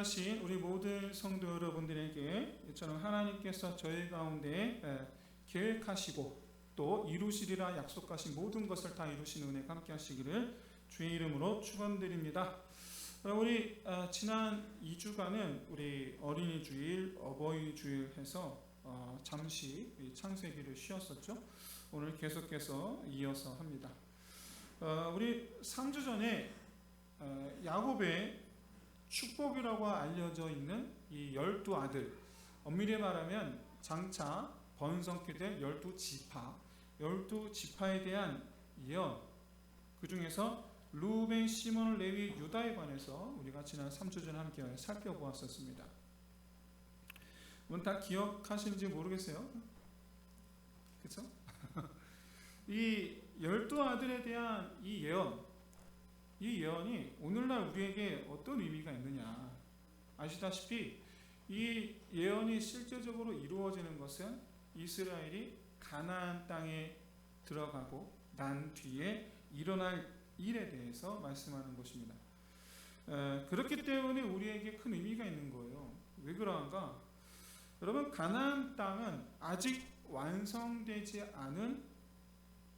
귀하신 우리 모든 성도 여러분들에게 저는 하나님께서 저희 가운데 계획하시고 또 이루시리라 약속하신 모든 것을 다 이루시는 은혜가 함께 하시기를 주의 이름으로 축원드립니다. 우리 지난 2주간은 우리 어린이 주일, 어버이 주일 해서 잠시 창세기를 쉬었었죠. 오늘 계속해서 이어서 합니다. 우리 3주 전에 야곱의 축복이라고 알려져 있는 이 12아들, 엄밀히 말하면 장차 번성케 될 12지파, 12지파에 대한 예언, 그 중에서 루벤, 시몬, 레위, 유다에 관해서 우리가 지난 3주 전에 함께 살펴보았었습니다. 다 기억하시는지 모르겠어요. 그렇죠? 이 12아들에 대한 이 예언이 오늘날 우리에게 어떤 의미가 있느냐. 아시다시피 이 예언이 실제적으로 이루어지는 것은 이스라엘이 가나안 땅에 들어가고 난 뒤에 일어날 일에 대해서 말씀하는 것입니다. 그렇기 때문에 우리에게 큰 의미가 있는 거예요. 왜 그러한가? 여러분, 가나안 땅은 아직 완성되지 않은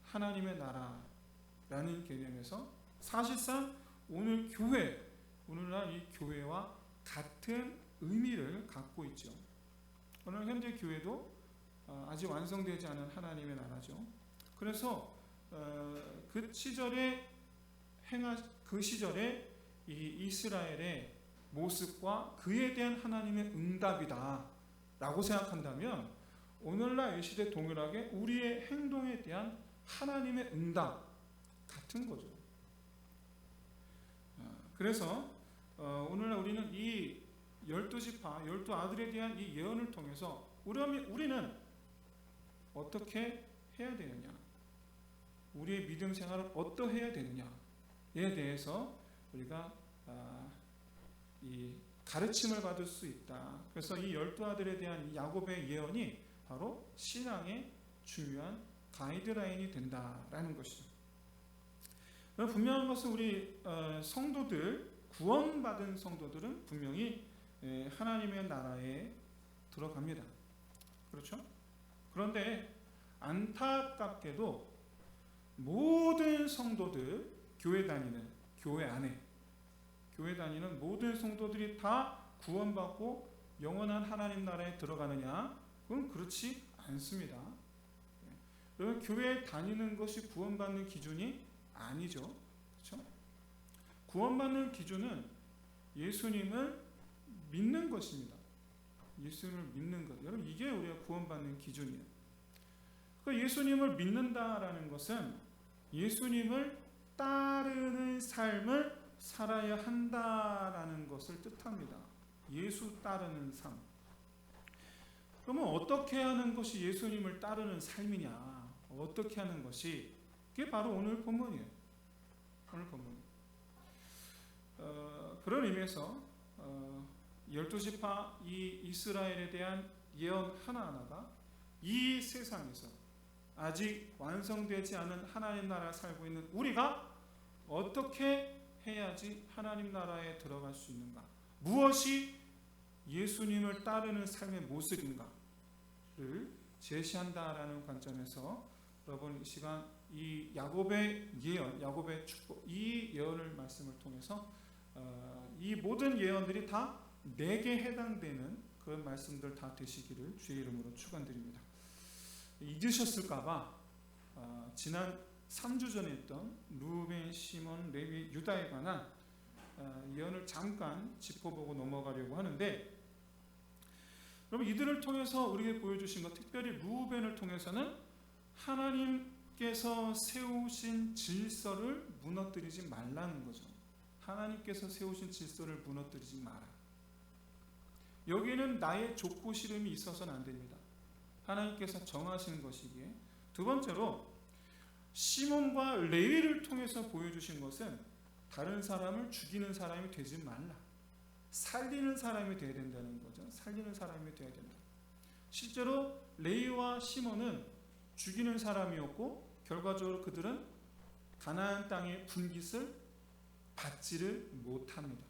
하나님의 나라라는 개념에서 사실상 오늘날 이 교회와 같은 의미를 갖고 있죠. 오늘 현재 교회도 아직 완성되지 않은 하나님의 나라죠. 그래서 그 시절에 이 이스라엘의 모습과 그에 대한 하나님의 응답이다 라고 생각한다면 오늘날 이 시대 동일하게 우리의 행동에 대한 하나님의 응답 같은 거죠. 그래서 오늘날 우리는 이 12지파, 12아들에 대한 이 예언을 통해서 우리는 어떻게 해야 되느냐, 우리의 믿음 생활을 어떠해야 되느냐에 대해서 우리가 이 가르침을 받을 수 있다. 그래서 이 12아들에 대한 이 야곱의 예언이 바로 신앙의 중요한 가이드라인이 된다라는 것이죠. 분명한 것은 우리 성도들, 구원받은 성도들은 분명히 하나님의 나라에 들어갑니다. 그렇죠? 그런데 안타깝게도 모든 성도들, 교회 다니는 모든 성도들이 다 구원받고 영원한 하나님 나라에 들어가느냐? 그건 그렇지 않습니다. 여러분, 교회에 다니는 것이 구원받는 기준이 아니죠. 그렇죠? 구원받는 기준은 예수님을 믿는 것입니다. 예수님을 믿는 것. 여러분, 이게 우리가 구원받는 기준이에요. 그러니까 예수님을 믿는다라는 것은 예수님을 따르는 삶을 살아야 한다라는 것을 뜻합니다. 예수 따르는 삶. 그러면 어떻게 하는 것이 예수님을 따르는 삶이냐? 어떻게 하는 것이? 그게 바로 오늘 본문이에요. 오늘 본문. 그런 의미에서 12지파 이 이스라엘에 대한 예언 하나하나가 이 세상에서 아직 완성되지 않은 하나님 나라에 살고 있는 우리가 어떻게 해야지 하나님 나라에 들어갈 수 있는가? 무엇이 예수님을 따르는 삶의 모습인가를 제시한다라는 관점에서 여러분 이 시간 이 야곱의 예언, 야곱의 축복, 이 예언을 말씀을 통해서 이 모든 예언들이 다 내게 해당되는 그런 말씀들 다 되시기를 주의 이름으로 축원드립니다. 잊으셨을까봐 지난 3주 전에 했던 루벤, 시몬, 레위, 유다에 관한 예언을 잠깐 짚어보고 넘어가려고 하는데, 여러분 이들을 통해서 우리에게 보여주신 것, 특별히 루벤을 통해서는 하나님께서 세우신 질서를 무너뜨리지 말라는 거죠. 하나님께서 세우신 질서를 무너뜨리지 마라. 여기에는 나의 좋고 싫음이 있어서는 안 됩니다. 하나님께서 정하시는 것이기에. 두 번째로 시몬과 레위를 통해서 보여주신 것은 다른 사람을 죽이는 사람이 되지 말라. 살리는 사람이 되어야 된다는 거죠. 살리는 사람이 되어야 된다. 실제로 레위와 시몬은 죽이는 사람이었고 결과적으로 그들은 가나안 땅의 분깃을 받지를 못합니다.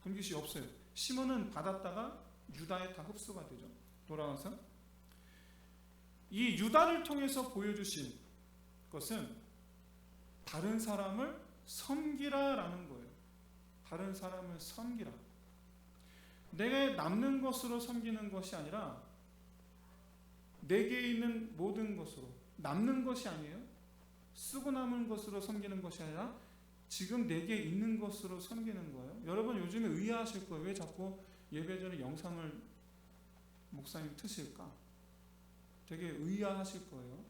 분깃이 없어요. 시몬은 받았다가 유다에 다 흡수가 되죠. 돌아와서 이 유다를 통해서 보여주신 것은 다른 사람을 섬기라라는 거예요. 다른 사람을 섬기라. 내게 남는 것으로 섬기는 것이 아니라 내게 있는 모든 것으로, 남는 것이 아니에요. 쓰고 남은 것으로 섬기는 것이 아니라 지금 내게 있는 것으로 섬기는 거예요. 여러분 요즘에 의아하실 거예요. 왜 자꾸 예배 전에 영상을 목사님 트실까? 되게 의아하실 거예요.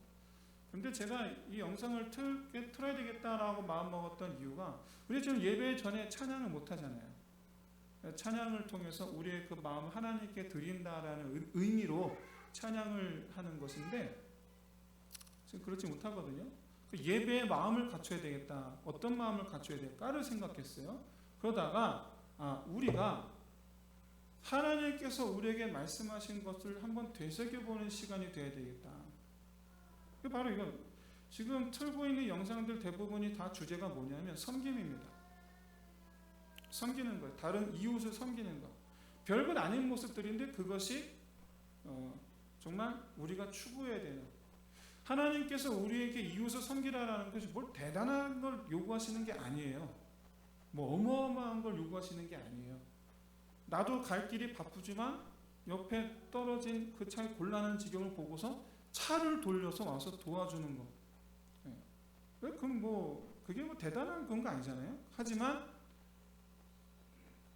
근데 제가 이 영상을 틀어야 되겠다라고 마음먹었던 이유가, 우리 지금 예배 전에 찬양을 못 하잖아요. 찬양을 통해서 우리의 그 마음을 하나님께 드린다라는 의미로 찬양을 하는 것인데 지금 그렇지 못하거든요. 그 예배의 마음을 갖춰야 되겠다. 어떤 마음을 갖춰야 될까를 생각했어요. 그러다가 우리가 하나님께서 우리에게 말씀하신 것을 한번 되새겨보는 시간이 되어야 되겠다. 바로 이건 지금 틀고 있는 영상들 대부분이 다 주제가 뭐냐면 섬김입니다. 섬기는 거예요. 다른 이웃을 섬기는 거. 별것 아닌 모습들인데 그것이 정말 우리가 추구해야 되는, 하나님께서 우리에게 이웃을 섬기라라는 것이 뭘 대단한 걸 요구하시는 게 아니에요. 뭐 어마어마한 걸 요구하시는 게 아니에요. 나도 갈 길이 바쁘지만 옆에 떨어진 그 차에 곤란한 지경을 보고서 차를 돌려서 와서 도와주는 거. 그럼 그게 대단한 그런 거 아니잖아요. 하지만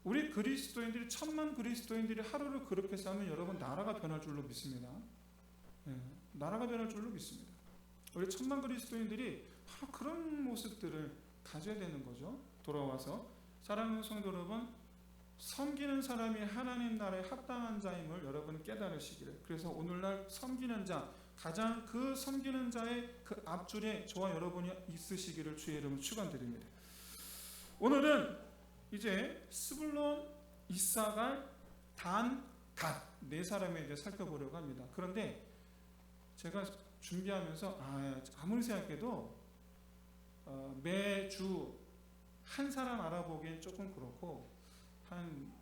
우리 그리스도인들이, 1000만 그리스도인들이 하루를 그렇게 싸면 여러분 나라가 변할 줄로 믿습니다. 나라가 변할 줄로 믿습니다. 우리 1000만 그리스도인들이 바로 그런 모습들을 가져야 되는 거죠. 돌아와서 사랑하는 성도 여러분, 섬기는 사람이 하나님 나라에 합당한 자임을 여러분 깨달으시기를. 그래서 오늘날 섬기는 자, 가장 그 섬기는 자의 그 앞줄에 저와 여러분이 있으시기를 주의 이름으로 축원드립니다. 오늘은 이제 스불론, 이사갈, 단, 갓 네 사람에 대해 살펴보려고 합니다. 그런데 제가 준비하면서 아무리 생각해도 매주 한 사람 알아보기엔 조금 그렇고 한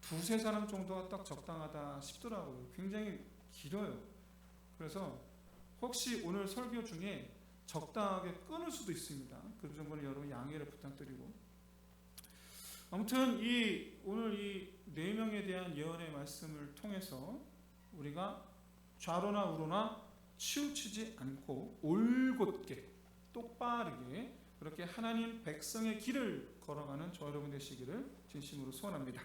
두세 사람 정도가 딱 적당하다 싶더라고요. 굉장히 길어요. 그래서 혹시 오늘 설교 중에 적당하게 끊을 수도 있습니다. 그 점은 여러분 양해를 부탁드리고, 아무튼 오늘 이 4명에 대한 예언의 말씀을 통해서 우리가 좌로나 우로나 치우치지 않고 올곧게 똑바르게 그렇게 하나님 백성의 길을 걸어가는 저 여러분 되시기를 진심으로 소원합니다.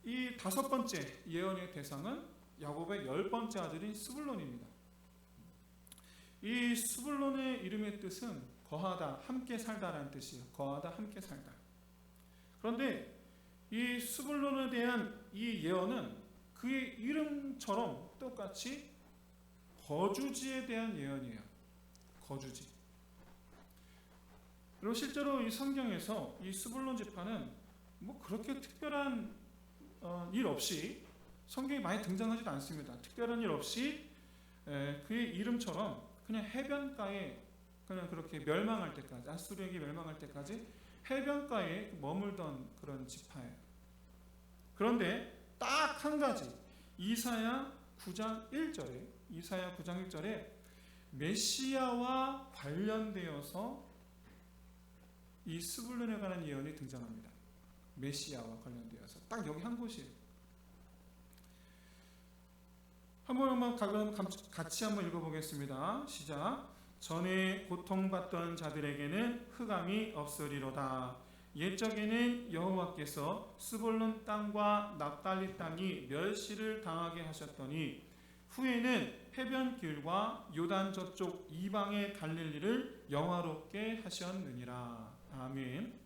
이 5번째 예언의 대상은 야곱의 10번째 아들인 스불론입니다. 이 스불론의 이름의 뜻은 거하다, 함께 살다라는 뜻이에요. 거하다, 함께 살다. 그런데 이 스불론에 대한 이 예언은 그의 이름처럼 똑같이 거주지에 대한 예언이에요. 거주지. 그리고 실제로 이 성경에서 이 스불론 지파는 그렇게 특별한 일 없이 성경에 많이 등장하지도 않습니다. 특별한 일 없이 그의 이름처럼 그냥 해변가에 그냥 그렇게 멸망할 때까지, 아수르에게 멸망할 때까지 해변가에 머물던 그런 지파예요. 그런데 딱 한 가지, 이사야 9장 1절에 메시아와 관련되어서 이 스불론에 관한 예언이 등장합니다. 메시아와 관련되어서 딱 여기 한 곳이에요. 한번 같이 한번 읽어보겠습니다. 시작. 전에 고통받던 자들에게는 흑암이 없으리로다. 옛적에는 여호와께서 스불론 땅과 납달리 땅이 멸시를 당하게 하셨더니 후에는 해변길과 요단 저쪽 이방의 갈릴리를 영화롭게 하셨느니라. 아멘.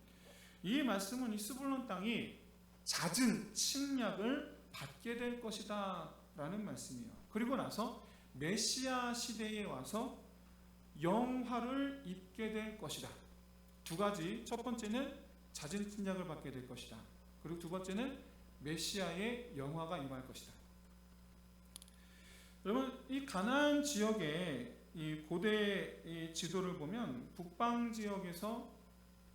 이 말씀은 이 스불론 땅이 잦은 침략을 받게 될 것이다 라는 말씀이에요. 그리고 나서 메시아 시대에 와서 영화를 입게 될 것이다. 두 가지. 첫 번째는 잦은 침략을 받게 될 것이다. 그리고 두 번째는 메시아의 영화가 임할 것이다. 여러분, 이 가나안 지역의 이 고대 이 지도를 보면 북방 지역에서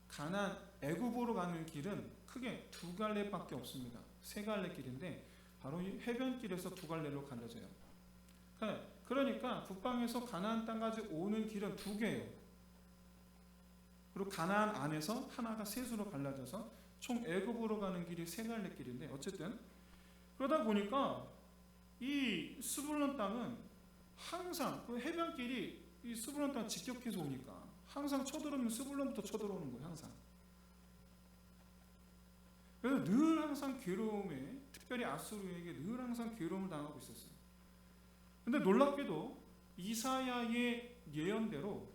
가나안 애굽으로 가는 길은 크게 두 갈래밖에 없습니다. 세 갈래 길인데 바로 이 해변길에서 두 갈래로 갈라져요. 그러니까 북방에서 가나안 땅까지 오는 길은 두 개예요. 그리고 가나안 안에서 하나가 셋으로 갈라져서 총 애굽으로 가는 길이 세 갈래 길인데, 어쨌든 그러다 보니까 이 스불론 땅은 항상 그 해변길이 이 스불론 땅 직격해서 오니까 항상 쳐들어오면 스불론부터 쳐들어오는 거예요. 항상. 그래서 늘 항상 괴로움에, 특별히 아수르에게 늘 항상 괴로움을 당하고 있었어요. 근데 놀랍게도 이사야의 예언대로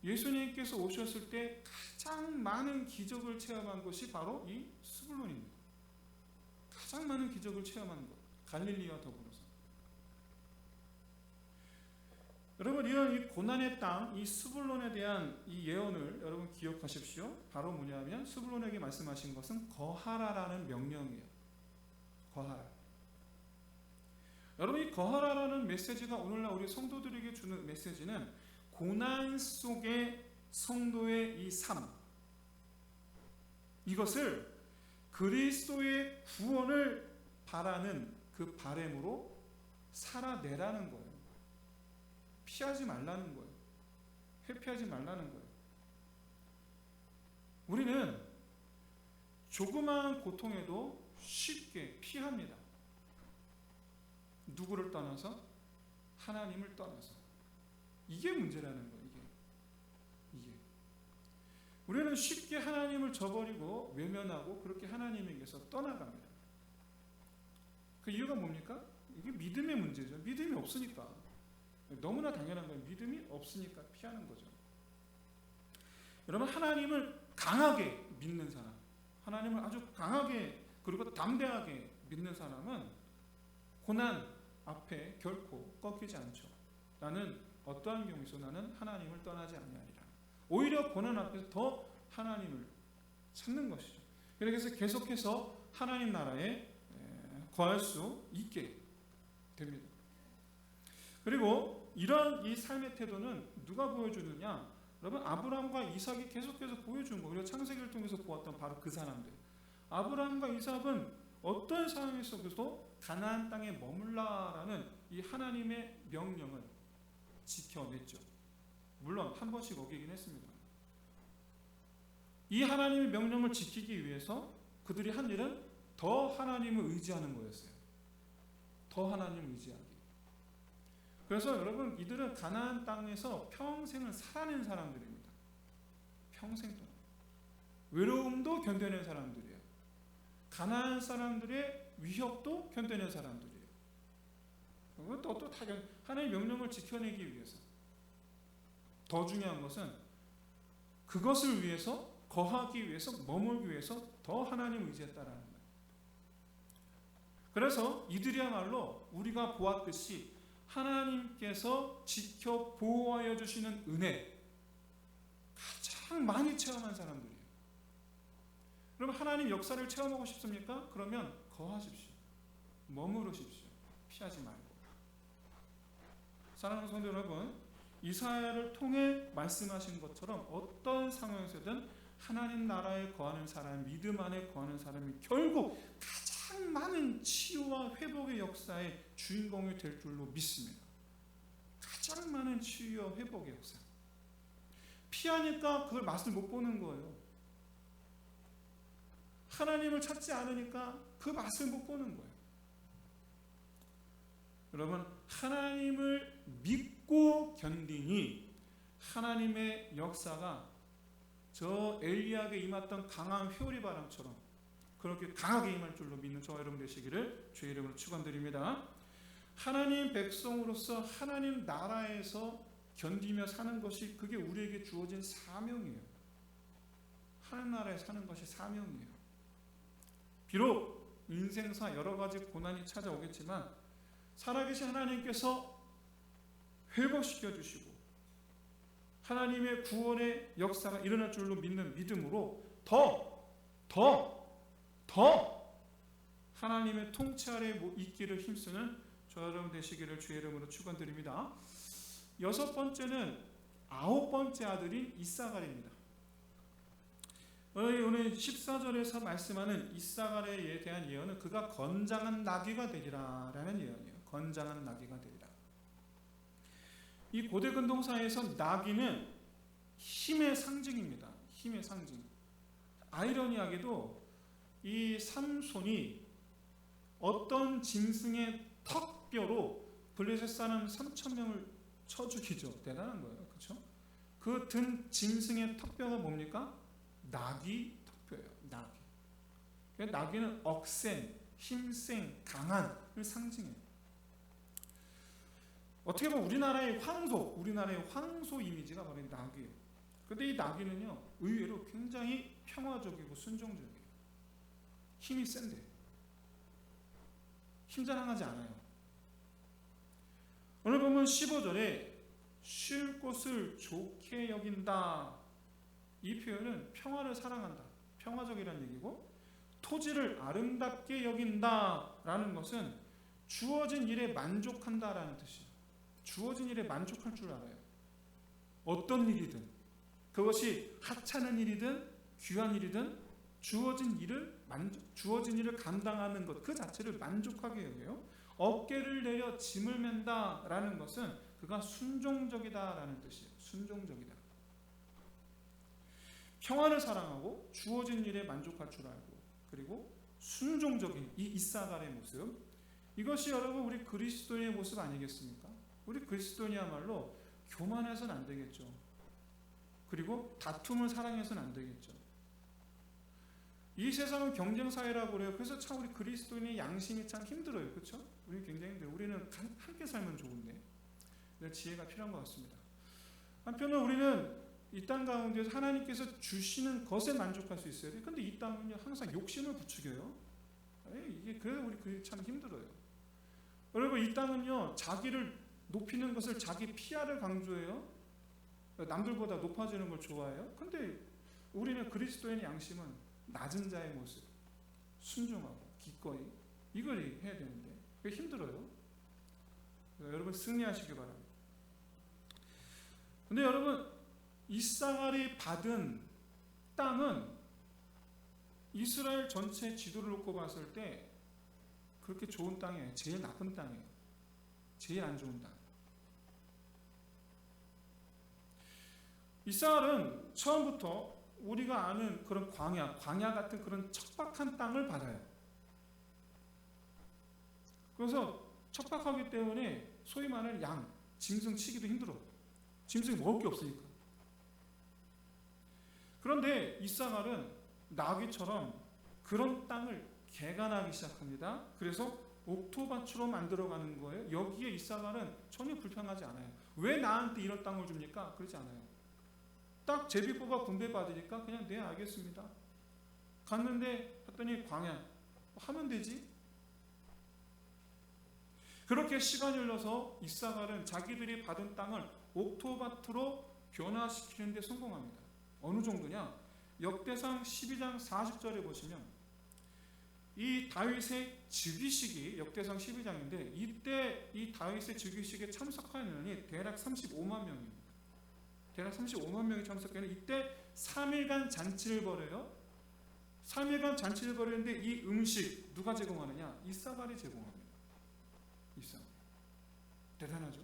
예수님께서 오셨을 때 가장 많은 기적을 체험한 것이 바로 이 스불론입니다. 가장 많은 기적을 체험하는 것, 갈릴리와 더불어서. 여러분, 이런 이 고난의 땅, 이 스불론에 대한 이 예언을 여러분 기억하십시오. 바로 뭐냐면 스불론에게 말씀하신 것은 거하라라는 명령이에요. 거하라. 여러분, 이 거하라라는 메시지가 오늘날 우리 성도들에게 주는 메시지는 고난 속의 성도의 이 삶, 이것을 그리스도의 구원을 바라는 그 바람으로 살아내라는 거예요. 피하지 말라는 거예요. 회피하지 말라는 거예요. 우리는 조그마한 고통에도 쉽게 피합니다. 누구를 떠나서? 하나님을 떠나서. 이게 문제라는 거예요. 이게. 우리는 쉽게 하나님을 저버리고 외면하고 그렇게 하나님에게서 떠나갑니다. 그 이유가 뭡니까? 이게 믿음의 문제죠. 믿음이 없으니까. 너무나 당연한 거예요. 믿음이 없으니까 피하는 거죠. 여러분, 하나님을 강하게 믿는 사람, 하나님을 아주 강하게 그리고 담대하게 믿는 사람은 고난 앞에 결코 꺾이지 않죠. 나는 어떠한 경우에서 나는 하나님을 떠나지 아니하리라. 오히려 고난 앞에서 더 하나님을 찾는 것이죠. 그래서 계속해서 하나님 나라에 거할 수 있게 됩니다. 그리고 이런 이 삶의 태도는 누가 보여주느냐? 여러분, 아브라함과 이삭이 계속해서 보여준 거예요. 우리가 창세기를 통해서 보았던 바로 그 사람들. 아브라함과 이삭은 어떤 상황 속에서도 가나안 땅에 머물라라는 이 하나님의 명령을 지켜냈죠. 물론 한 번씩 어기긴 했습니다. 이 하나님의 명령을 지키기 위해서 그들이 한 일은 더 하나님을 의지하는 거였어요. 더 하나님을 의지하기. 그래서 여러분, 이들은 가나안 땅에서 평생을 살아낸 사람들입니다. 평생 동안. 외로움도 견뎌낸 사람들이에요. 가나안 사람들의 위협도 견뎌낸 사람들이에요. 또 하나님의 명령을 지켜내기 위해서. 더 중요한 것은 그것을 위해서, 거하기 위해서, 머물기 위해서 더 하나님을 의지했다라는 거예요. 그래서 이들이야말로 우리가 보았듯이 하나님께서 지켜 보호하여 주시는 은혜 가장 많이 체험한 사람들이에요. 그럼 하나님 역사를 체험하고 싶습니까? 그러면 거하십시오. 머무르십시오. 피하지 말고. 사랑하는 성도 여러분, 이사야를 통해 말씀하신 것처럼 어떤 상황에서든 하나님 나라에 거하는 사람, 믿음 안에 거하는 사람이 결국 가장 많은 치유와 회복의 역사의 주인공이 될 줄로 믿습니다. 가장 많은 치유와 회복의 역사. 피하니까 그걸 맛을 못 보는 거예요. 하나님을 찾지 않으니까 그 맛을 못 보는 거예요. 여러분, 하나님을 믿고 견디니 하나님의 역사가 저 엘리야에게 임했던 강한 회오리 바람처럼 그렇게 강하게 임할 줄로 믿는 저와 여러분 되시기를 주의 이름으로 축원드립니다. 하나님 백성으로서 하나님 나라에서 견디며 사는 것이 그게 우리에게 주어진 사명이에요. 하나님 나라에 사는 것이 사명이에요. 비록 인생사 여러 가지 고난이 찾아오겠지만 살아계신 하나님께서 회복시켜 주시고 하나님의 구원의 역사가 일어날 줄로 믿는 믿음으로 더 하나님의 통치 아래 있기를 힘쓰는 저와 여러분 되시기를 주의 이름으로 축원드립니다. 여섯 번째는 아홉 번째 아들인 이사갈입니다. 오늘 14절에서 말씀하는 이사가랴에 대한 예언은 그가 건장한 나귀가 되리라 라는 예언이에요. 건장한 나귀가 되리라. 이 고대 근동사에서 나귀는 힘의 상징입니다. 힘의 상징. 아이러니하게도 이 삼손이 어떤 짐승의 턱뼈로 블레셋 사람 3,000명을 쳐 죽이죠. 대단한 거예요. 그렇죠? 그 든 짐승의 턱뼈가 뭡니까? 나귀 턱뼈예요. 나귀. 그러니까 나귀는 억센, 힘센, 강한을 상징해요. 어떻게 보면 우리나라의 황소 이미지가 바로 나귀예요. 그런데 이 나귀는요, 의외로 굉장히 평화적이고 순종적이에요. 힘이 센데 힘자랑하지 않아요. 오늘 보면 15절에 쉴 곳을 좋게 여긴다. 이 표현은 평화를 사랑한다, 평화적이라는 얘기고, 토지를 아름답게 여긴다라는 것은 주어진 일에 만족한다라는 뜻이에요. 주어진 일에 만족할 줄 알아요. 어떤 일이든, 그것이 하찮은 일이든 귀한 일이든 주어진 일을 감당하는 것 그 자체를 만족하게 여겨요. 어깨를 내려 짐을 맨다라는 것은 그가 순종적이다라는 뜻이에요. 순종적이다. 평화를 사랑하고 주어진 일에 만족할 줄 알고, 그리고 순종적인 이 이사갈의 모습, 이것이 여러분 우리 그리스도인의 모습 아니겠습니까? 우리 그리스도인이야말로 교만해서는 안 되겠죠. 그리고 다툼을 사랑해서는 안 되겠죠. 이 세상은 경쟁사회라고 그래요. 그래서 참 우리 그리스도인의 양심이 참 힘들어요. 그렇죠? 우리 굉장히 힘들어요. 우리는 함께 살면 좋은데 지혜가 필요한 것 같습니다. 한편으로 우리는 이 땅 가운데서 하나님께서 주시는 것에 만족할 수 있어야 돼요. 그런데 이 땅은요, 항상 욕심을 부추겨요. 이게 그래서 우리 참 힘들어요. 여러분, 이 땅은요, 자기를 높이는 것을 자기 피아를 강조해요. 남들보다 높아지는 걸 좋아해요. 그런데 우리는 그리스도인의 양심은 낮은 자의 모습, 순종하고 기꺼이 이걸 해야 되는데 그게 힘들어요. 여러분 승리하시기 바랍니다. 근데 여러분, 이사갈이 받은 땅은 이스라엘 전체 지도를 놓고 봤을 때 그렇게 좋은 땅이에요. 제일 나쁜 땅이에요. 제일 안 좋은 땅. 이사갈은 처음부터 우리가 아는 그런 광야 같은 그런 척박한 땅을 받아요. 그래서 척박하기 때문에 소위 말하는 짐승 치기도 힘들어. 짐승이 먹을 게 없으니까. 그런데 이사갈은 나귀처럼 그런 땅을 개간하기 시작합니다. 그래서 옥토밭으로 만들어가는 거예요. 여기에 이사갈은 전혀 불평하지 않아요. 왜 나한테 이런 땅을 줍니까? 그러지 않아요. 딱 제비뽑아 분배 받으니까 그냥 네 알겠습니다. 갔는데 했더니 광야 하면 되지. 그렇게 시간이 흘러서 이사갈은 자기들이 받은 땅을 옥토밭으로 변화시키는 데 성공합니다. 어느 정도냐? 역대상 12장 40절에 보시면 이 다윗의 즉위식이 역대상 12장인데 이때 이 다윗의 즉위식에 참석한 인원이 대략 35만 명입니다. 대략 35만 명이 참석하는 이때 3일간 잔치를 벌여요. 3일간 잔치를 벌이는데 이 음식 누가 제공하느냐? 이사갈이 제공합니다. 이사갈. 대단하죠?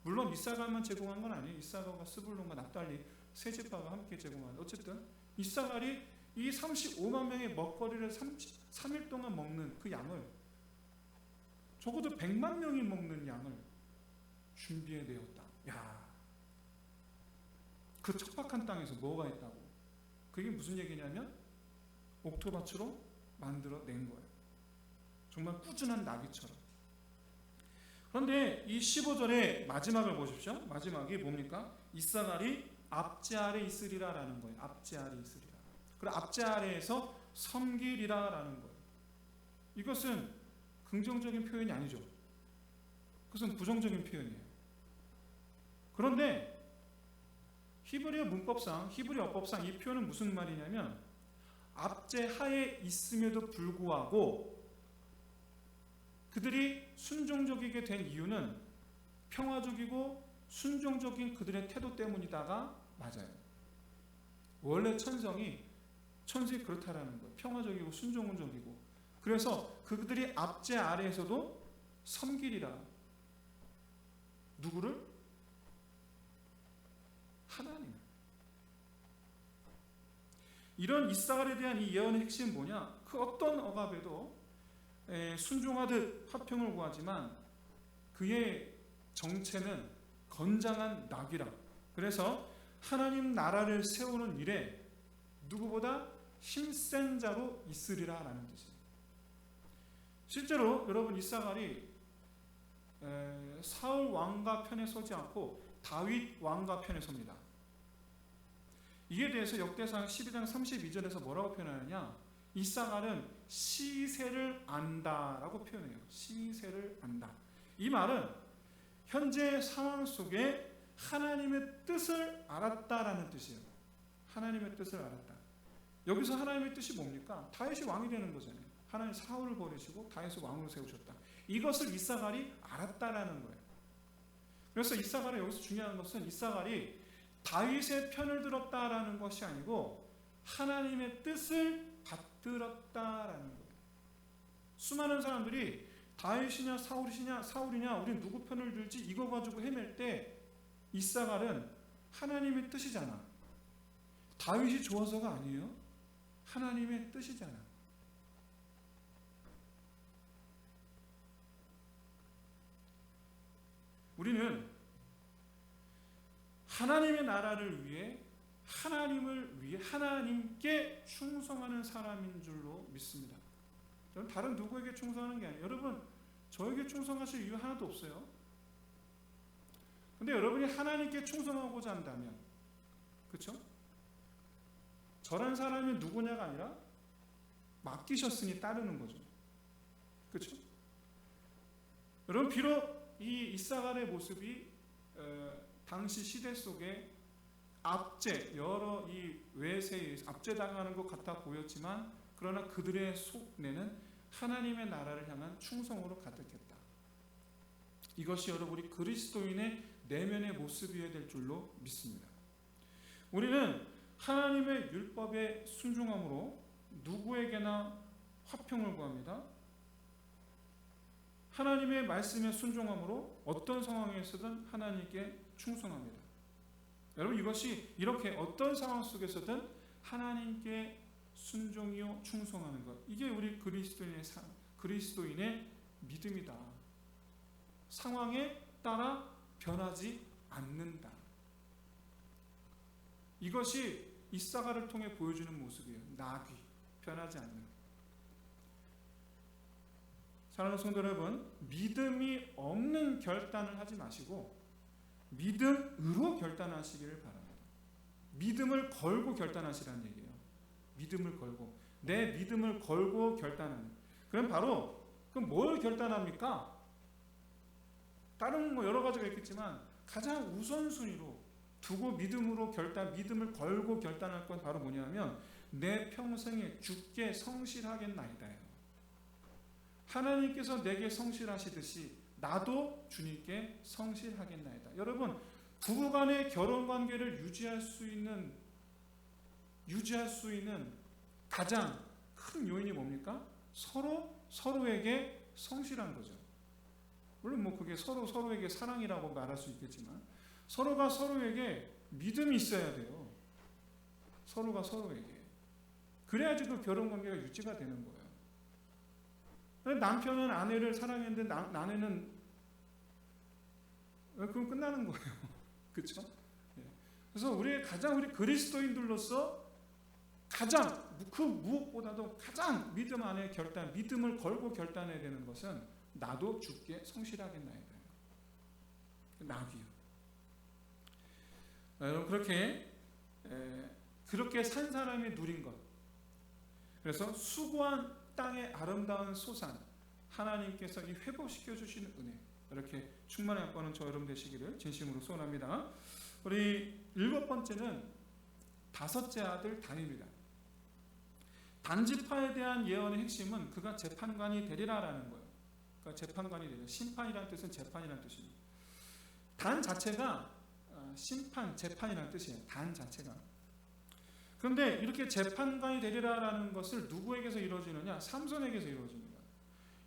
물론 이사갈만 제공한 건 아니에요. 이사갈과 스불론과 납달리 세 지파가 함께 제공하는데 어쨌든 이사갈이 이 35만 명의 먹거리를 3일 동안 먹는 그 양을 적어도 100만 명이 먹는 양을 준비해내었다. 야, 그 척박한 땅에서 뭐가 있다고? 그게 무슨 얘기냐면 옥토밭으로 만들어낸 거예요. 정말 꾸준한 나귀처럼. 그런데 이 15절의 마지막을 보십시오. 마지막이 뭡니까? 이사갈이 압제 아래 있으리라라는 거예요. 압제 아래 있으리라. 그리고 압제 아래에서 섬기리라라는 거예요. 이것은 긍정적인 표현이 아니죠. 그것은 부정적인 표현이에요. 그런데 히브리어 문법상, 히브리어 어법상 이 표현은 무슨 말이냐면 압제 하에 있음에도 불구하고 그들이 순종적이게 된 이유는 평화적이고 순종적인 그들의 태도 때문이다가 맞아요. 원래 천성이 천국이 그렇다라는 거예요. 평화적이고 순종적이고. 그래서 그들이 압제 아래에서도 섬기리라. 누구를? 하나님. 이런 이사갈에 대한 이 예언의 핵심은 뭐냐? 그 어떤 억압에도 순종하듯 화평을 구하지만 그의 정체는 건장한 낙이라. 그래서 하나님 나라를 세우는 일에 누구보다 힘센 자로 있으리라 라는 뜻이에요. 실제로 여러분 이사갈이 사울 왕가 편에 서지 않고 다윗 왕가 편에 섭니다. 이에 대해서 역대상 12장 32절에서 뭐라고 표현하느냐? 이사갈은 시세를 안다라고 표현해요. 시세를 안다. 이 말은 현재 상황 속에 하나님의 뜻을 알았다라는 뜻이에요. 하나님의 뜻을 알았다. 여기서 하나님의 뜻이 뭡니까? 다윗이 왕이 되는 거잖아요. 하나님 사울을 버리시고 다윗을 왕으로 세우셨다. 이것을 이사갈이 알았다라는 거예요. 그래서 이사갈이 여기서 중요한 것은 이사갈이 다윗의 편을 들었다라는 것이 아니고 하나님의 뜻을 받들었다라는 거예요. 수많은 사람들이 다윗이냐 사울이냐 우리는 누구 편을 들지 이거 가지고 헤맬 때 이사갈은 하나님의 뜻이잖아. 다윗이 좋아서가 아니에요. 하나님의 뜻이잖아. 우리는 하나님의 나라를 위해 하나님께 충성하는 사람인 줄로 믿습니다. 여러분 다른 누구에게 충성하는 게 아니에요. 여러분 저에게 충성하실 이유 하나도 없어요. 근데 여러분이 하나님께 충성하고자 한다면, 그렇죠? 저란 사람이 누구냐가 아니라 맡기셨으니 따르는 거죠. 그렇죠? 여러분 비록 이 이사갈의 모습이 당시 시대 속에 여러 이 외세에 의해서 압제당하는 것 같아 보였지만 그러나 그들의 속내는 하나님의 나라를 향한 충성으로 가득했다. 이것이 여러분 우리 그리스도인의 내면의 모습이어야 될 줄로 믿습니다. 우리는 하나님의 율법에 순종함으로 누구에게나 화평을 구합니다. 하나님의 말씀에 순종함으로 어떤 상황에서든 하나님께 충성합니다. 여러분 이것이 이렇게 어떤 상황 속에서든 하나님께 순종이요 충성하는 것, 이게 우리 그리스도인의 믿음이다. 상황에 따라 변하지 않는다. 이것이 이사갈을 통해 보여주는 모습이에요. 낙이 변하지 않는. 사랑하는 성도 여러분, 믿음이 없는 결단을 하지 마시고 믿음으로 결단하시기를 바랍니다. 믿음을 걸고 결단하시라는 얘기예요. 믿음을 걸고, 내 믿음을 걸고 결단하는. 그럼 바로 그럼 뭘 결단합니까? 다른 여러 가지가 있겠지만 가장 우선순위로 두고 믿음을 걸고 결단할 건 바로 뭐냐면 내 평생에 주께 성실하겠나이다예요. 하나님께서 내게 성실하시듯이 나도 주님께 성실하겠나이다. 여러분 부부간의 결혼관계를 유지할 수 있는 가장 큰 요인이 뭡니까? 서로에게 성실한 거죠. 물론 그게 서로에게 사랑이라고 말할 수 있겠지만 서로가 서로에게 믿음이 있어야 돼요. 서로가 서로에게. 그래야지 그 결혼관계가 유지가 되는 거예요. 남편은 아내를 사랑했는데 아내는 그럼 끝나는 거예요. 그렇죠? 그래서 우리 그리스도인들로서 가장 그 무엇보다도 가장 믿음 안에 믿음을 걸고 결단해야 되는 것은 나도 주께 성실하겠나이다. 낙이요. 여러분 그렇게 산 사람이 누린 것. 그래서 수고한 땅의 아름다운 소산, 하나님께서 이 회복시켜 주시는 은혜, 이렇게 충만히 맛보는 저 여러분 되시기를 진심으로 소원합니다. 우리 7번째는 다섯째 아들 단입니다. 단지파에 대한 예언의 핵심은 그가 재판관이 되리라라는 거예요. 그러니까 재판관이 되리라. 심판이라는 뜻은 재판이라는 뜻입니다. 단 자체가 심판, 재판이라는 뜻이에요. 단 자체가. 그런데 이렇게 재판관이 되리라라는 것을 누구에게서 이루어지느냐? 삼손에게서 이루어집니다.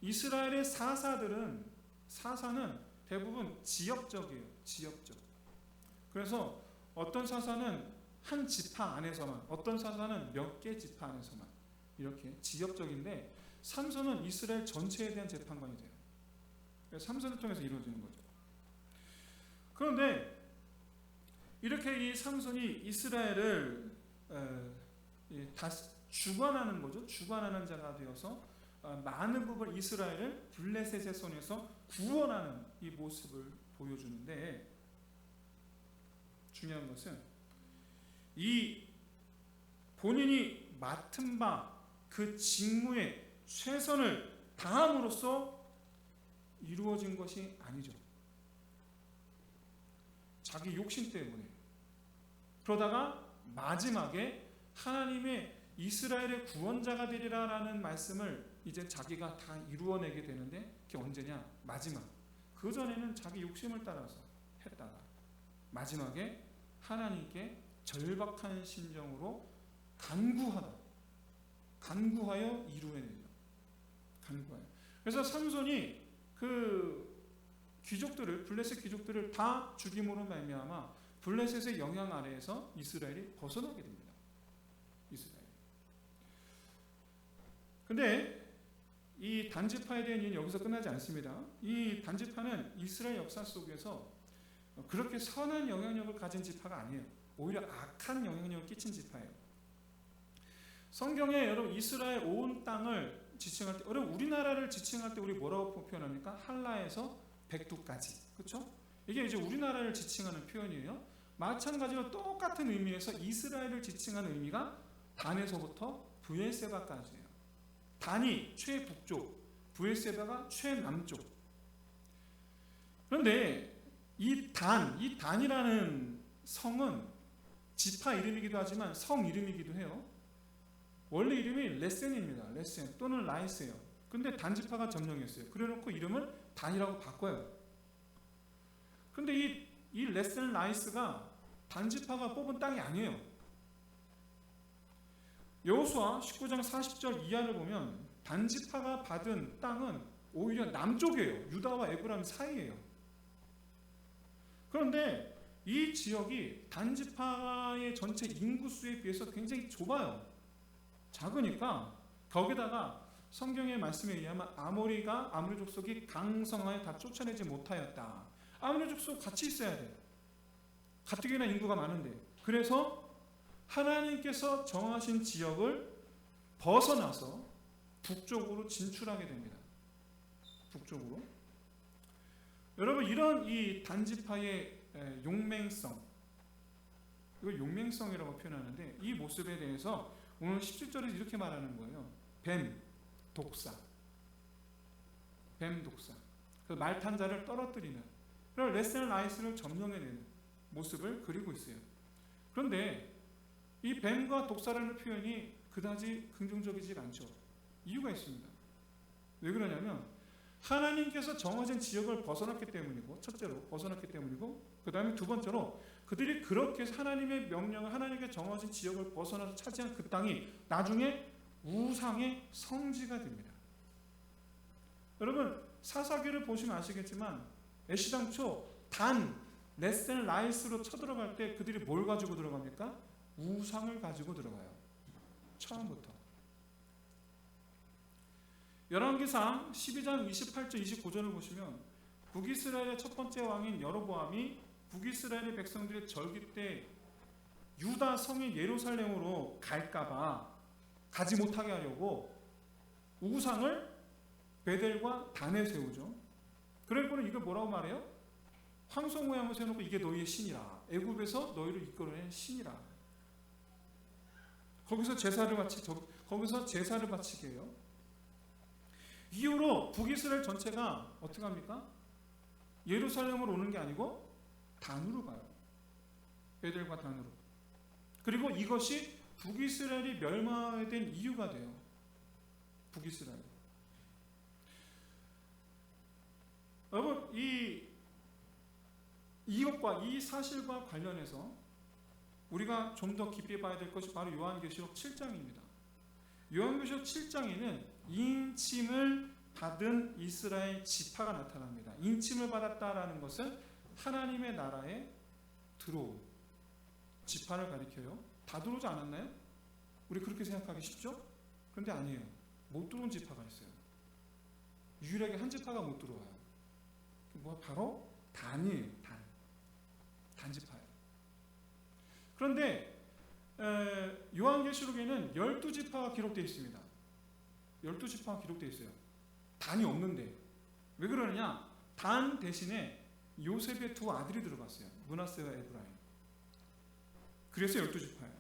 이스라엘의 사사는 대부분 지역적이에요. 지역적. 그래서 어떤 사사는 한 지파 안에서만, 어떤 사사는 몇 개 지파 안에서만, 이렇게 지역적인데 삼손은 이스라엘 전체에 대한 재판관이 돼요. 그래서 삼손을 통해서 이루어지는 거죠. 그런데 이렇게 이 삼손이 이스라엘을 다시 주관하는 거죠. 주관하는 자가 되어서 많은 부분 이스라엘을 블레셋의 손에서 구원하는 이 모습을 보여주는데, 중요한 것은 이 본인이 맡은 바 그 직무에 최선을 다함으로써 이루어진 것이 아니죠. 자기 욕심 때문에. 그러다가 마지막에 하나님의 이스라엘의 구원자가 되리라라는 말씀을 이제 자기가 다 이루어내게 되는데, 그게 언제냐? 마지막. 그 전에는 자기 욕심을 따라서 했다가 마지막에 하나님께 절박한 심정으로 간구하여 이루어냅니다. 간구하여. 그래서 삼손이 그 귀족들을, 블레셋 귀족들을 다 죽임으로 말미암아 블레셋의 영향 아래에서 이스라엘이 벗어나게 됩니다. 이스라엘. 근데 이 단지파에 대한 일은 여기서 끝나지 않습니다. 이 단지파는 이스라엘 역사 속에서 그렇게 선한 영향력을 가진 지파가 아니에요. 오히려 악한 영향력을 끼친 지파예요. 성경에 여러분 이스라엘 온 땅을 지칭할 때, 여러분 우리나라를 지칭할 때 우리 뭐라고 표현합니까? 한라에서 백두까지. 그렇죠? 이게 이제 우리나라를 지칭하는 표현이에요. 마찬가지로 똑같은 의미에서 이스라엘을 지칭하는 의미가 단에서부터 브엘세바까지예요. 단이 최북쪽, 브엘세바가 최남쪽. 그런데 이 단이라는 성은 지파 이름이기도 하지만 성 이름이기도 해요. 원래 이름이 레센입니다. 레센 또는 라이스예요. 근데 단지파가 점령했어요. 그래놓고 이름을 단이라고 바꿔요. 근데 이 레센 라이스가 단지파가 뽑은 땅이 아니에요. 여호수아 19장 40절 이하를 보면 단지파가 받은 땅은 오히려 남쪽이에요. 유다와 에브라임 사이예요. 그런데 이 지역이 단지파의 전체 인구수에 비해서 굉장히 좁아요. 작으니까 거기다가 성경의 말씀에 의하면 아모리 족속이 강성하여 다 쫓아내지 못하였다. 아모리 족속 같이 있어야 돼. 가뜩이나 인구가 많은데. 그래서 하나님께서 정하신 지역을 벗어나서 북쪽으로 진출하게 됩니다. 북쪽으로. 여러분 이런 이 단지파의 용맹성, 이걸 용맹성이라고 표현하는데, 이 모습에 대해서 오늘 17절에서 이렇게 말하는 거예요. 뱀, 독사. 그 말탄 자를 떨어뜨리는, 그리고 레센 라이스를 점령해내는 모습을 그리고 있어요. 그런데 이 뱀과 독사라는 표현이 그다지 긍정적이지 않죠. 이유가 있습니다. 왜 그러냐면 하나님께서 정하신 지역을 벗어났기 때문이고, 첫째로 벗어났기 때문이고, 그 다음에 두 번째로 그들이 그렇게 하나님의 명령을, 하나님께 정하신 지역을 벗어나서 차지한 그 땅이 나중에 우상의 성지가 됩니다. 여러분 사사기를 보시면 아시겠지만 애시당초 단, 레센, 라이스로 쳐들어갈 때 그들이 뭘 가지고 들어갑니까? 우상을 가지고 들어가요. 처음부터. 열왕기상 12장 28절 29절을 보시면 북이스라엘의 첫 번째 왕인 여로보암이 북이스라엘의 백성들의 절기 때 유다 성인 예루살렘으로 갈까봐 가지 못하게 하려고 우상을 베델과 단에 세우죠. 그래서는 이걸 뭐라고 말해요? 황소 모양을 세워놓고 이게 너희의 신이라, 애굽에서 너희를 이끌어낸 신이라. 거기서 제사를 바치게 해요. 이후로 북이스라엘 전체가 어떻게 합니까? 예루살렘으로 오는 게 아니고 단으로 가요. 베델과 단으로. 그리고 이것이 북이스라엘이 멸망된 이유가 돼요. 북이스라엘. 여러분 이것과 이 사실과 관련해서 우리가 좀 더 깊이 봐야 될 것이 바로 요한계시록 7장입니다. 요한계시록 7장에는 인침을 받은 이스라엘 지파가 나타납니다. 인침을 받았다라는 것은 하나님의 나라에 들어온 지파를 가리켜요. 다 들어오지 않았나요? 우리 그렇게 생각하기 쉽죠? 그런데 아니에요. 못 들어온 지파가 있어요. 유일하게 한 지파가 못 들어와요. 바로 단이에요. 단 지파예요. 그런데 요한계시록에는 12지파가 기록되어 있습니다. 12지파가 기록되어 있어요. 단이 없는데. 왜 그러느냐? 단 대신에 요셉의 두 아들이 들어갔어요. 므낫세와 에브라임. 그래서 12지파예요.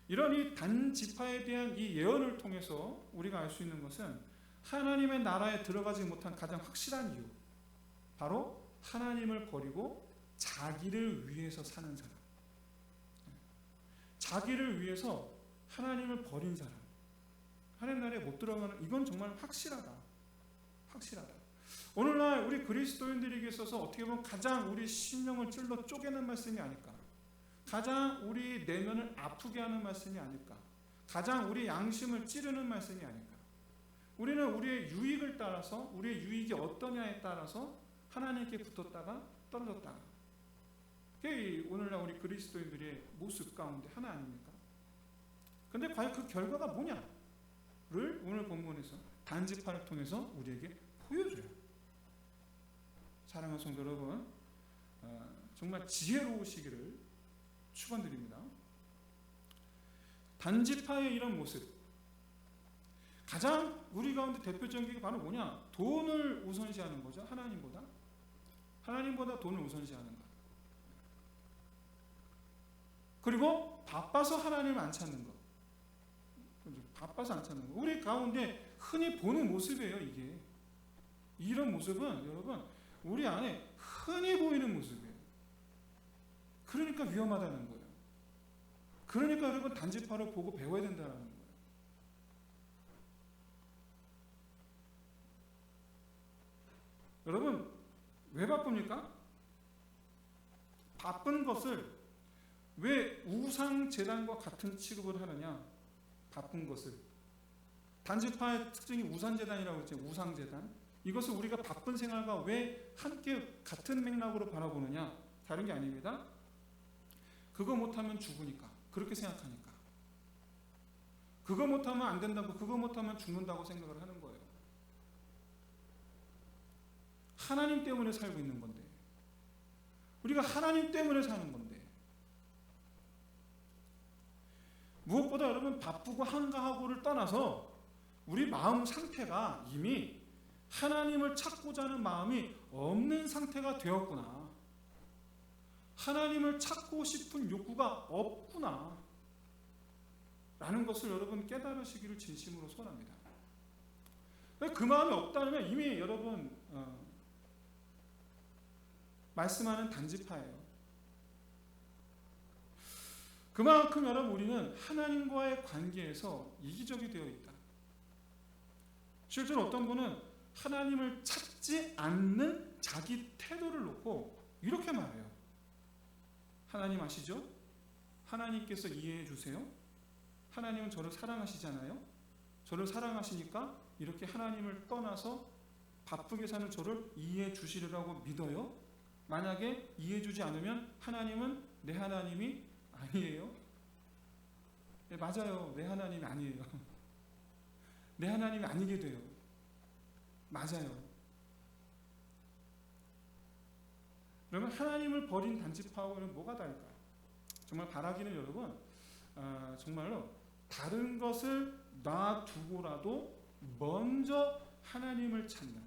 이런 이 단지파에 대한 이 예언을 통해서 우리가 알 수 있는 것은 하나님의 나라에 들어가지 못한 가장 확실한 이유, 바로 하나님을 버리고 자기를 위해서 사는 사람, 자기를 위해서 하나님을 버린 사람, 하나님 나라에 못 들어가는, 이건 정말 확실하다. 오늘날 우리 그리스도인들에게 있어서 어떻게 보면 가장 우리 심령을 찔러 쪼개는 말씀이 아닐까, 가장 우리 내면을 아프게 하는 말씀이 아닐까, 가장 우리 양심을 찌르는 말씀이 아닐까. 우리는 우리의 유익을 따라서, 우리의 유익이 어떠냐에 따라서 하나님께 붙었다가 떨어졌다가, 그게 오늘날 우리 그리스도인들의 모습 가운데 하나 아닙니까? 그런데 과연 그 결과가 뭐냐를 오늘 본문에서 단지파를 통해서 우리에게 보여줘요. 사랑하는 성도 여러분, 정말 지혜로우시기를 축원드립니다. 단지파의 이런 모습, 가장 우리 가운데 대표적인 게 바로 뭐냐? 돈을 우선시하는 거죠. 하나님보다 돈을 우선시하는 것. 그리고 바빠서 하나님을 안 찾는 것. 바빠서 안 찾는 것. 우리 가운데 흔히 보는 모습이에요, 이게. 이런 모습은 여러분, 우리 안에 흔히 보이는 모습이에요. 그러니까 위험하다는 거예요. 그러니까 여러분 단지파를 보고 배워야 된다는 거예요. 여러분, 왜 바쁩니까? 바쁜 것을 왜 우상재단과 같은 취급을 하느냐? 바쁜 것을. 단지파의 특징이 우상재단이라고 했죠. 우상재단. 이것을 우리가 바쁜 생활과 왜 함께 같은 맥락으로 바라보느냐? 다른 게 아닙니다. 그거 못하면 죽으니까. 그렇게 생각하니까. 그거 못하면 안 된다고, 그거 못하면 죽는다고 생각을 하는 거예요. 하나님 때문에 살고 있는 건데, 우리가 하나님 때문에 사는 건데, 무엇보다 여러분 바쁘고 한가하고를 떠나서 우리 마음 상태가 이미 하나님을 찾고자 하는 마음이 없는 상태가 되었구나, 하나님을 찾고 싶은 욕구가 없구나 라는 것을 여러분 깨달으시기를 진심으로 소원합니다. 그 마음이 없다면 이미 여러분 말씀하는 단지파예요. 그만큼 여러분 우리는 하나님과의 관계에서 이기적이 되어 있다. 실제로 어떤 분은 하나님을 찾지 않는 자기 태도를 놓고 이렇게 말해요. 하나님 아시죠? 하나님께서 이해해 주세요. 하나님은 저를 사랑하시잖아요. 저를 사랑하시니까 이렇게 하나님을 떠나서 바쁘게 사는 저를 이해해 주시리라고 믿어요. 만약에 이해해 주지 않으면 하나님은 내 하나님이 아니에요. 네, 맞아요. 내 하나님이 아니에요. 내 하나님이 아니게 돼요. 맞아요. 그러면 하나님을 버린 단지파하고는 뭐가 다를까요? 정말 바라기는 여러분, 정말로 다른 것을 놔두고라도 먼저 하나님을 찾는,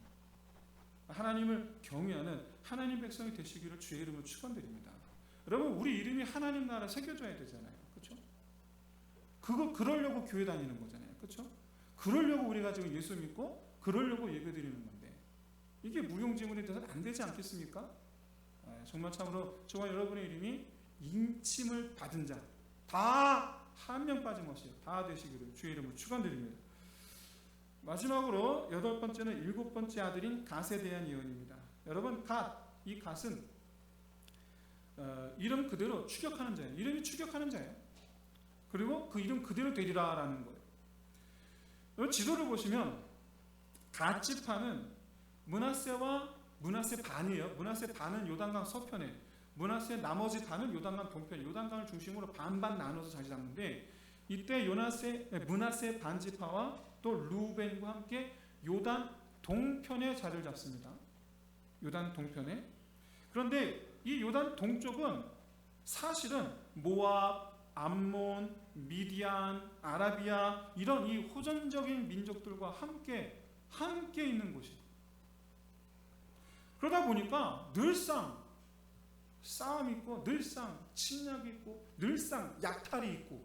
하나님을 경외하는 하나님 백성이 되시기를 주의 이름으로 축원드립니다. 여러분, 우리 이름이 하나님 나라 새겨져야 되잖아요. 그렇죠? 그러려고 교회 다니는 거잖아요. 그렇죠? 그러려고 우리가 지금 예수 믿고 그러려고 예배드리는 건데, 이게 무용지물이 돼서는 안 되지 않겠습니까? 정말 참으로 저와 여러분의 이름이 인침을 받은 자, 다 한 명 빠짐없이 다 되시기를 주의 이름으로 축원드립니다. 마지막으로 8번째는 7번째 아들인 갓에 대한 예언입니다. 여러분, 갓, 이 갓은 이름 그대로 추격하는 자예요. 이름이 추격하는 자예요. 그리고 그 이름 그대로 되리라라는 거예요. 지도를 보시면 갓 지파는 므낫세 반이에요. 므낫세 반은 요단강 서편에, 므낫세 나머지 반은 요단강 동편에, 요단강을 중심으로 반반 나눠서 자리 잡는데, 이때 므낫세 반 지파와 또 루벤과 함께 요단 동편에 자리를 잡습니다. 요단 동편에. 그런데 이 요단 동쪽은 사실은 모압, 암몬, 미디안, 아라비아 이런 이 호전적인 민족들과 함께 있는 곳이에요. 그러다 보니까 늘상 싸움이 있고, 늘상 침략이 있고, 늘상 약탈이 있고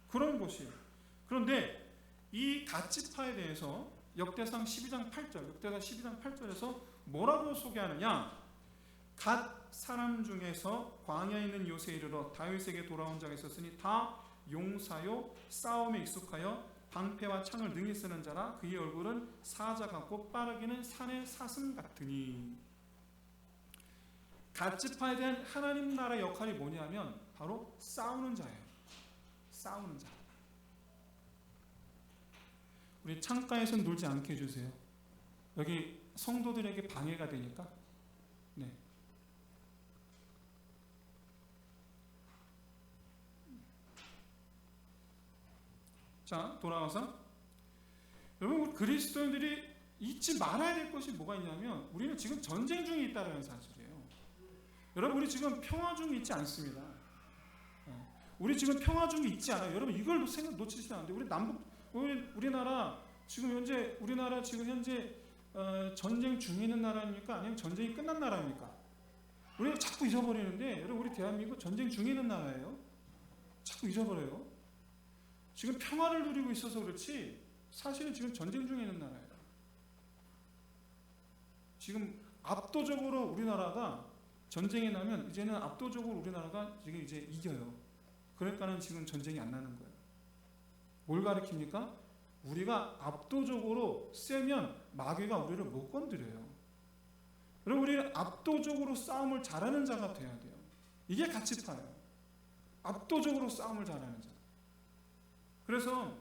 그런 곳이에요. 그런데 이 갓지파에 대해서 역대상 12장 8절에서 뭐라고 소개하느냐? 갓 사람 중에서 광야에 있는 요새에 이르러 다윗에게 돌아온 자가 있었으니 다 용사요 싸움에 익숙하여 방패와 창을 능히 쓰는 자라. 그의 얼굴은 사자 같고 빠르기는 산의 사슴 같으니. 갓지파에 대한 하나님 나라 역할이 뭐냐면 바로 싸우는 자예요. 싸우는 자. 우리 창가에서 놀지 않게 해주세요. 여기 성도들에게 방해가 되니까. 네. 자, 돌아와서 여러분, 우리 그리스도인들이 잊지 말아야 될 것이 뭐가 있냐면 우리는 지금 전쟁 중에 있다는 사실이에요. 여러분, 우리 지금 평화 중에 있지 않습니다. 우리 지금 평화 중에 있지 않아요. 여러분, 이걸 생각 놓치시면 안 돼요. 우리나라 지금 현재 전쟁 중에 있는 나라입니까? 아니면 전쟁이 끝난 나라입니까? 우리가 자꾸 잊어버리는데, 여러분, 우리 대한민국 전쟁 중에 있는 나라예요. 자꾸 잊어버려요. 지금 평화를 누리고 있어서 그렇지 사실은 지금 전쟁 중에 있는 나라예요. 지금 압도적으로 우리나라가 전쟁이 나면 이제는 압도적으로 우리나라가 지금 이제 이겨요. 그러니까는 지금 전쟁이 안 나는 거예요. 뭘 가리킵니까? 우리가 압도적으로 세면 마귀가 우리를 못 건드려요. 그럼 우리는 압도적으로 싸움을 잘하는 자가 돼야 돼요. 이게 갓지파예요. 압도적으로 싸움을 잘하는 자. 그래서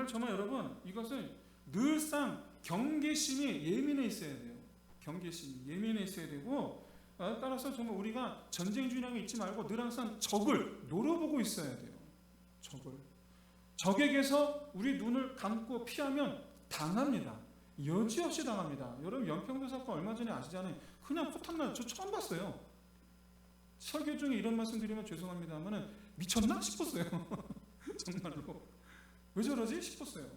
정말 여러분, 이것을 늘상 경계심이 예민해 있어야 돼요. 경계심이 예민해 있어야 되고, 따라서 정말 우리가 전쟁 중이라는 게 있지 말고 늘 항상 적을 노려보고 있어야 돼요. 적에게서 우리 눈을 감고 피하면 당합니다. 여지없이 당합니다. 여러분, 연평도 사건 얼마 전에 아시잖아요. 그냥 포탄 맞아. 저 처음 봤어요. 설교 중에 이런 말씀 드리면 죄송합니다만 미쳤나 싶었어요. 정말로 왜 저러지 싶었어요.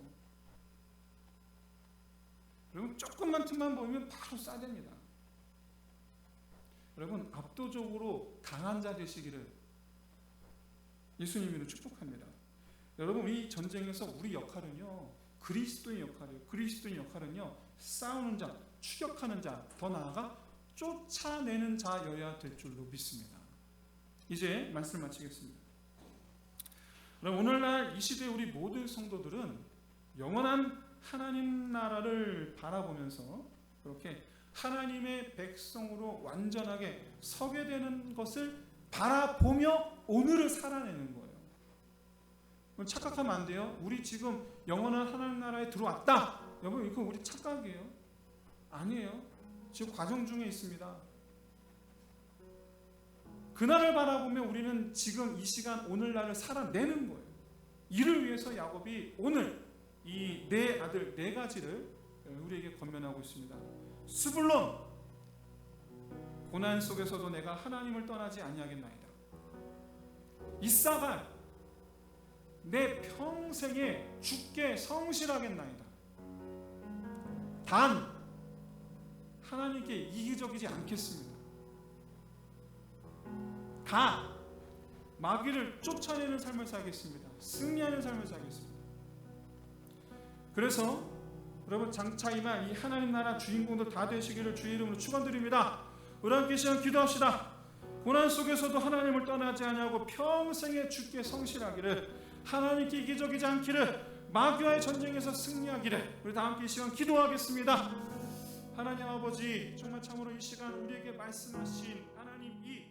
여러분, 조금만 틈만 보면 바로 쏴댑니다. 여러분, 압도적으로 강한 자 되시기를 예수님으로 축복합니다. 여러분, 이 전쟁에서 우리 역할은요, 그리스도의 역할이에요. 그리스도의 역할은요, 싸우는 자, 추격하는 자, 더 나아가 쫓아내는 자여야 될 줄로 믿습니다. 이제 말씀 마치겠습니다. 오늘날 이 시대 우리 모든 성도들은 영원한 하나님 나라를 바라보면서 그렇게 하나님의 백성으로 완전하게 서게 되는 것을 바라보며 오늘을 살아내는 거예요. 착각하면 안 돼요. 우리 지금 영원한 하나님 나라에 들어왔다. 여러분, 이거 우리 착각이에요. 아니에요. 지금 과정 중에 있습니다. 그날을 바라보며 우리는 지금 이 시간 오늘날을 살아내는 거예요. 이를 위해서 야곱이 오늘 이 네 아들 네 가지를 우리에게 권면하고 있습니다. 스불론, 고난 속에서도 내가 하나님을 떠나지 아니하겠나이다. 이사갈, 내 평생에 주께 성실하겠나이다. 단, 하나님께 이기적이지 않겠습니다. 다 마귀를 쫓아내는 삶을 살겠습니다. 승리하는 삶을 살겠습니다. 그래서 여러분, 장차 임할 이 하나님 나라 주인공들 다 되시기를 주의 이름으로 축원드립니다. 우리 함께 시간 기도합시다. 고난 속에서도 하나님을 떠나지 아니하고 평생에 주께 성실하기를, 하나님께 이기적이지 않기를, 마귀와의 전쟁에서 승리하기를, 우리 다 함께 이 시간 기도하겠습니다. 하나님 아버지, 정말 참으로 이 시간 우리에게 말씀하신 하나님 이